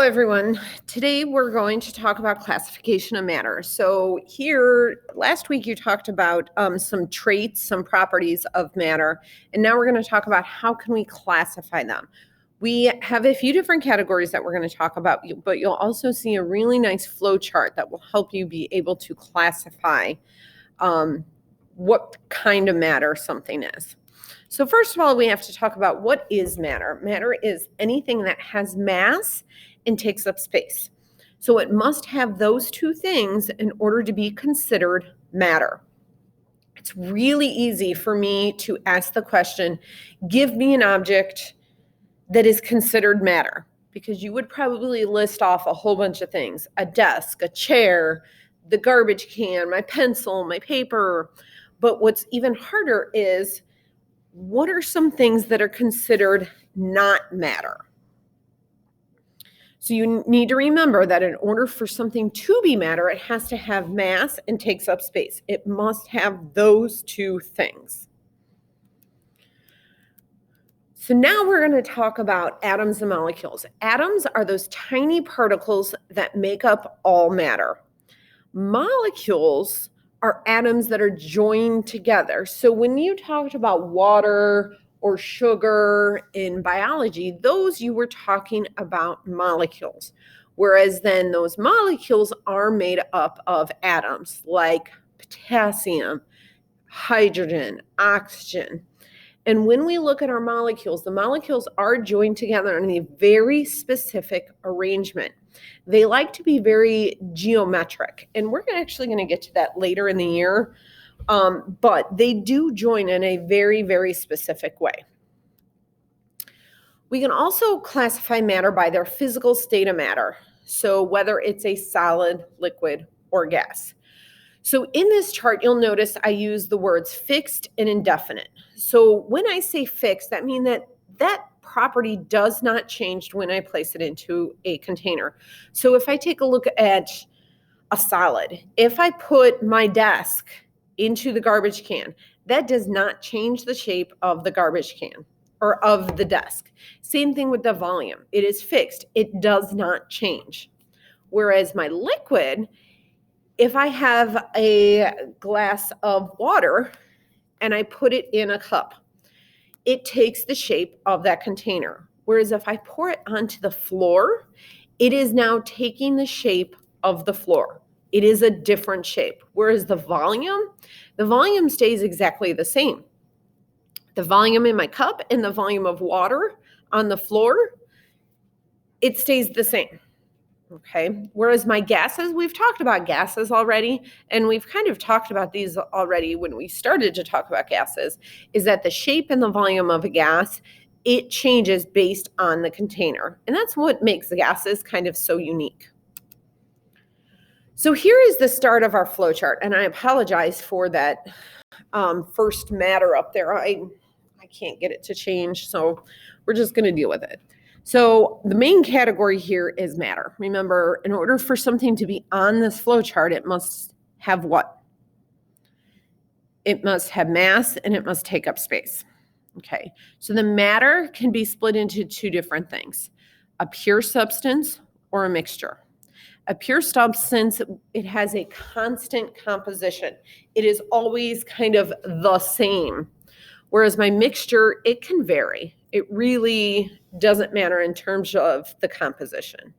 Hello, everyone. Today we're going to talk about classification of matter. So here, last week you talked about some traits, some properties of matter, and now we're going to talk about how can we classify them. We have a few different categories that we're going to talk about, but you'll also see a really nice flow chart that will help you be able to classify what kind of matter something is. So first of all, we have to talk about what is matter. Matter is anything that has mass and takes up space. So it must have those two things in order to be considered matter. It's really easy for me to ask the question, give me an object that is considered matter, because you would probably list off a whole bunch of things: a desk, a chair, the garbage can, my pencil, my paper. But what's even harder is, what are some things that are considered not matter? So you need to remember that in order for something to be matter, it has to have mass and takes up space. It must have those two things. So now we're going to talk about atoms and molecules. Atoms are those tiny particles that make up all matter. Molecules are atoms that are joined together. So when you talked about water or sugar in biology, those you were talking about molecules. Whereas then those molecules are made up of atoms like potassium, hydrogen, oxygen. And when we look at our molecules, the molecules are joined together in a very specific arrangement. They like to be very geometric, and we're actually going to get to that later in the year, but they do join in a very, very specific way. We can also classify matter by their physical state of matter, so whether it's a solid, liquid, or gas. So in this chart, you'll notice I use the words fixed and indefinite. So when I say fixed, that means that property does not change when I place it into a container. So if I take a look at a solid, if I put my desk into the garbage can, that does not change the shape of the garbage can or of the desk. Same thing with the volume. It is fixed. It does not change. Whereas my liquid, if I have a glass of water and I put it in a cup, it takes the shape of that container. Whereas if I pour it onto the floor, it is now taking the shape of the floor. It is a different shape. Whereas the volume stays exactly the same. The volume in my cup and the volume of water on the floor, it stays the same. Okay. Whereas my gases, we've talked about gases already, and we've kind of talked about these already when we started to talk about gases, is that the shape and the volume of a gas, it changes based on the container. And that's what makes the gases kind of so unique. So here is the start of our flow chart, and I apologize for that first matter up there. I can't get it to change, so we're just going to deal with it. So the main category here is matter. Remember, in order for something to be on this flow chart, it must have what? It must have mass and it must take up space. Okay, so the matter can be split into two different things: a pure substance or a mixture. A pure substance, it has a constant composition. It is always kind of the same. Whereas my mixture, it can vary. It really doesn't matter in terms of the composition.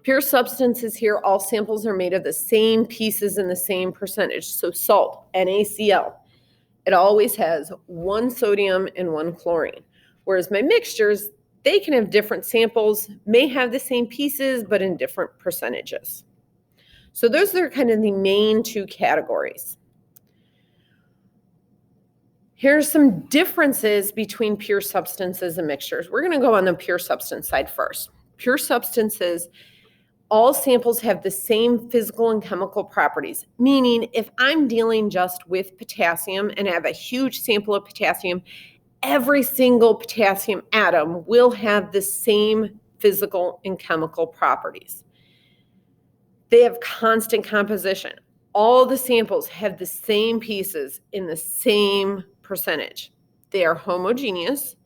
Pure substances here, all samples are made of the same pieces in the same percentage. So salt, NaCl, it always has one sodium and one chlorine. Whereas my mixtures, they can have different samples, may have the same pieces, but in different percentages. So those are kind of the main two categories. Here's some differences between pure substances and mixtures. We're going to go on the pure substance side first. Pure substances, all samples have the same physical and chemical properties, meaning if I'm dealing just with potassium and have a huge sample of potassium, every single potassium atom will have the same physical and chemical properties. They have constant composition. All the samples have the same pieces in the same percentage. They are homogeneous.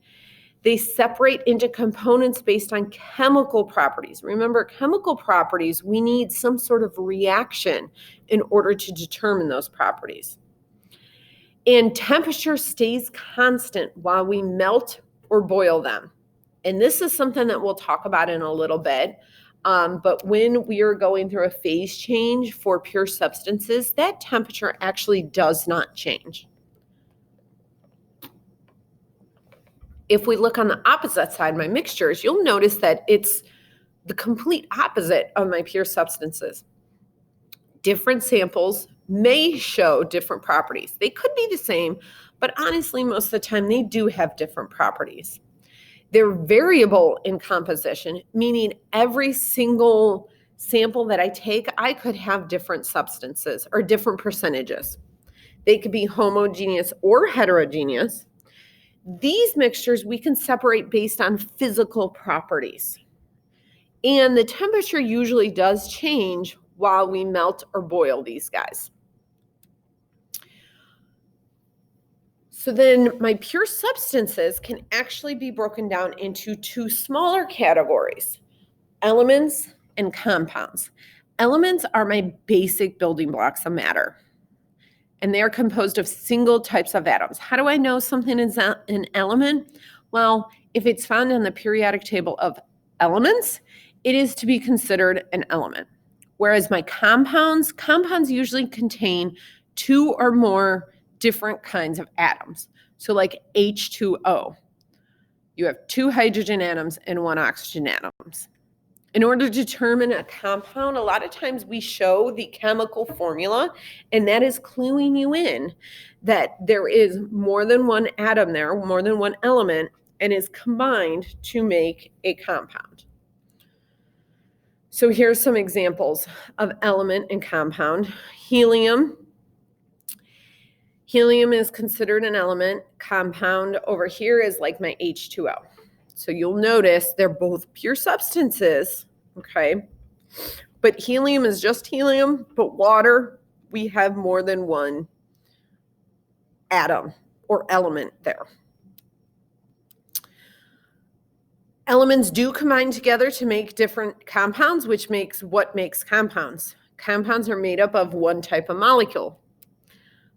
They separate into components based on chemical properties. Remember, chemical properties, we need some sort of reaction in order to determine those properties. And temperature stays constant while we melt or boil them. And this is something that we'll talk about in a little bit. But when we are going through a phase change for pure substances, that temperature actually does not change. If we look on the opposite side, my mixtures, you'll notice that it's the complete opposite of my pure substances. Different samples may show different properties. They could be the same, but honestly, most of the time they do have different properties. They're variable in composition, meaning every single sample that I take, I could have different substances or different percentages. They could be homogeneous or heterogeneous. These mixtures we can separate based on physical properties. And the temperature usually does change while we melt or boil these guys. So then my pure substances can actually be broken down into two smaller categories, elements and compounds. Elements are my basic building blocks of matter, and they are composed of single types of atoms. How do I know something is an element? Well, if it's found on the periodic table of elements, it is to be considered an element. Whereas my compounds usually contain two or more different kinds of atoms. So like H2O, you have two hydrogen atoms and one oxygen atoms. In order to determine a compound, a lot of times we show the chemical formula, and that is cluing you in that there is more than one atom there, more than one element, and is combined to make a compound. So here's some examples of element and compound. Helium. Helium is considered an element. Compound over here is like my H2O. So you'll notice they're both pure substances, okay? But helium is just helium, but water, we have more than one atom or element there. Elements do combine together to make different compounds, which makes what makes compounds. Compounds are made up of one type of molecule.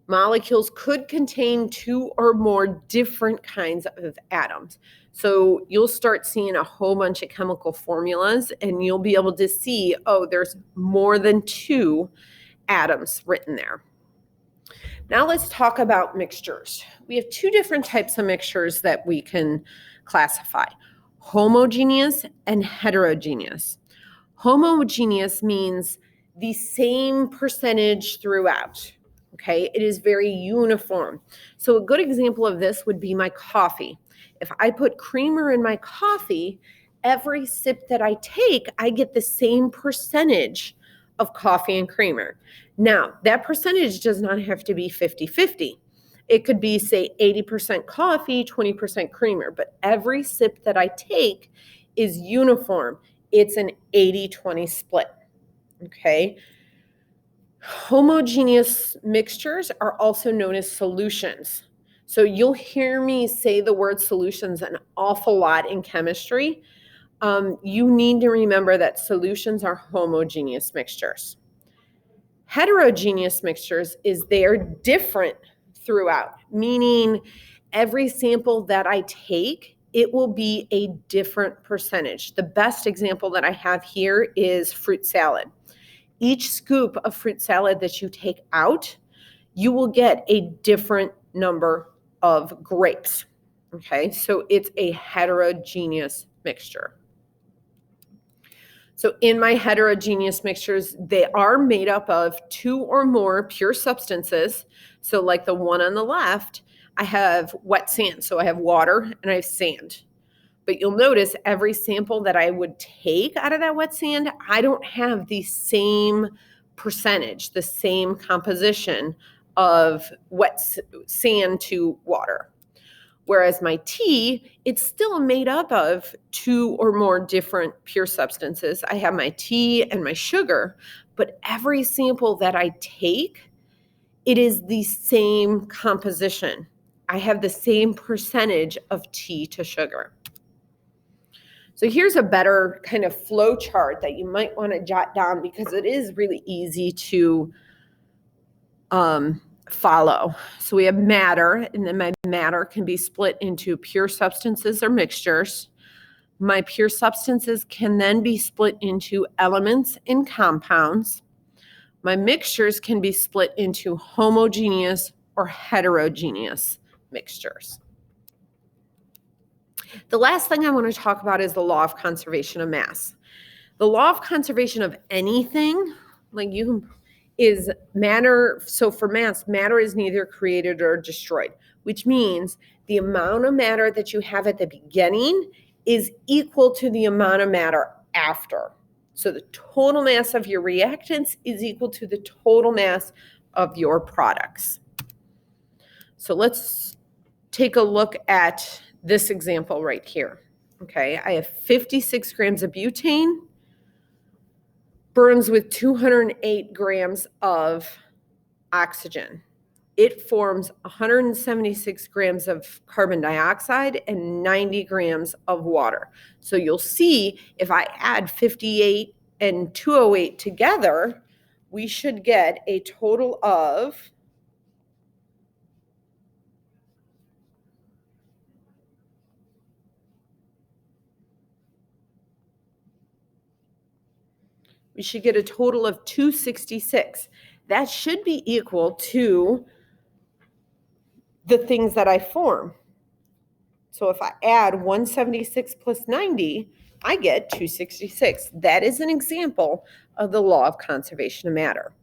Molecules could contain two or more different kinds of atoms. So you'll start seeing a whole bunch of chemical formulas, and you'll be able to see, oh, there's more than two atoms written there. Now let's talk about mixtures. We have two different types of mixtures that we can classify: homogeneous and heterogeneous. Homogeneous means the same percentage throughout. Okay, it is very uniform. So a good example of this would be my coffee. If I put creamer in my coffee, every sip that I take, I get the same percentage of coffee and creamer. Now, that percentage does not have to be 50-50. It could be, say, 80% coffee, 20% creamer, but every sip that I take is uniform. It's an 80-20 split, okay? Homogeneous mixtures are also known as solutions. So you'll hear me say the word solutions an awful lot in chemistry. You need to remember that solutions are homogeneous mixtures. Heterogeneous mixtures is they're different throughout, meaning every sample that I take, it will be a different percentage. The best example that I have here is fruit salad. Each scoop of fruit salad that you take out, you will get a different number of grapes. Okay, so it's a heterogeneous mixture. So in my heterogeneous mixtures, they are made up of two or more pure substances. So like the one on the left, I have wet sand. So I have water and I have sand. But you'll notice every sample that I would take out of that wet sand, I don't have the same percentage, the same composition of wet sand to water. Whereas my tea, it's still made up of two or more different pure substances. I have my tea and my sugar, but every sample that I take, it is the same composition I have the same percentage of tea to sugar. So here's a better kind of flow chart that you might want to jot down because it is really easy to follow. So we have matter, and then my matter can be split into pure substances or mixtures. My pure substances can then be split into elements and compounds. My mixtures can be split into homogeneous or heterogeneous mixtures. The last thing I want to talk about is the law of conservation of mass. The law of conservation of anything, is matter. So for mass, matter is neither created or destroyed, which means the amount of matter that you have at the beginning is equal to the amount of matter after. So the total mass of your reactants is equal to the total mass of your products. So let's take a look at this example right here. Okay, I have 56 grams of butane, burns with 208 grams of oxygen. It forms 176 grams of carbon dioxide and 90 grams of water. So you'll see if I add 58 and 208 together, we should get a total of 266. That should be equal to the things that I form. So if I add 176 plus 90, I get 266. That is an example of the law of conservation of matter.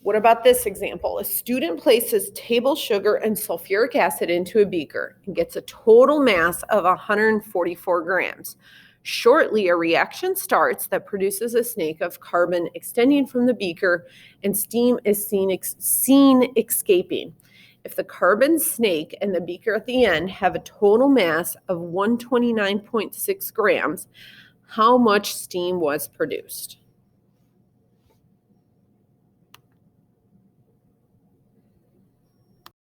What about this example? A student places table sugar and sulfuric acid into a beaker and gets a total mass of 144 grams. Shortly, a reaction starts that produces a snake of carbon extending from the beaker, and steam is seen escaping. If the carbon snake and the beaker at the end have a total mass of 129.6 grams, how much steam was produced?